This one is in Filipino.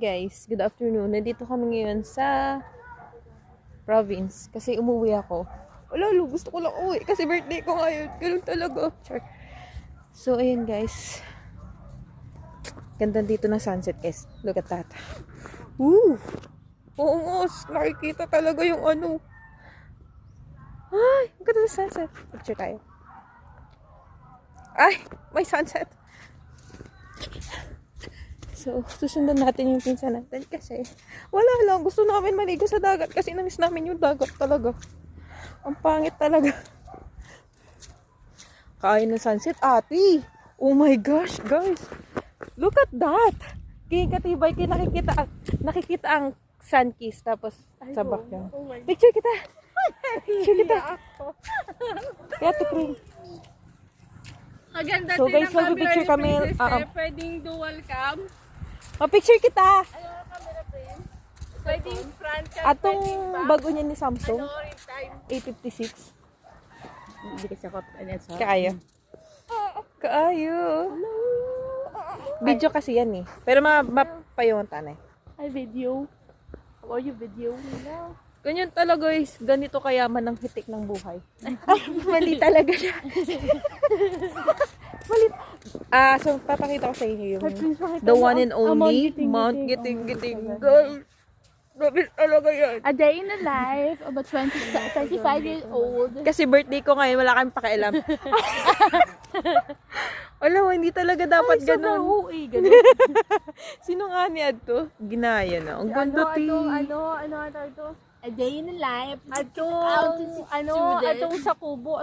guys, good afternoon. Nandito kami ngayon sa province kasi umuwi ako. Wala, gusto ko lang uwi kasi birthday ko ngayon. Ganun talaga. Sure. So, ayan guys. Ganda dito ng sunset guys. Look at that. Woo! Oo, nakikita talaga yung ano. Ay, ang ganda ng sunset. Picture tayo. Ay, may sunset. So, susundan natin yung pinsan natin kasi wala lang. Gusto namin maligo sa dagat kasi namiss namin yung dagat talaga. Ang pangit talaga. Kain ng sunset, ate. Oh my gosh, guys. Look at that. Kaya katibay, kaya nakikita ang sun kiss tapos sa background. Picture kita. Picture kita. Kaya to cream. So guys, mag-picture kami. Pwedeng dual cam. Ma-picture kita. Ayaw na camera frame. Pwedeng front cam. Atong bago niya ni Samsung. Ano rin time. A56. Hindi kasi ako sa... Kaayo. Kaayo. Video kasi yan eh. Pero mapayungan tanay. Ay, video. How are you video? Ganyan talaga guys. Ganito kayaman ang hitik ng buhay. Ay, mali talaga siya. Mali. So papakita ko sa inyo yung the one and only Mount Giting-Giting. Guys, nabis talaga yan. A day in the life of a 25-year-old. Kasi birthday ko ngayon, wala kami pakialam. Wala, hindi talaga dapat ganun. Ganun. Sino nga ni Adto? Ginaya na. Ang ganda Ano ito? A day in the life. Atong sa kubo.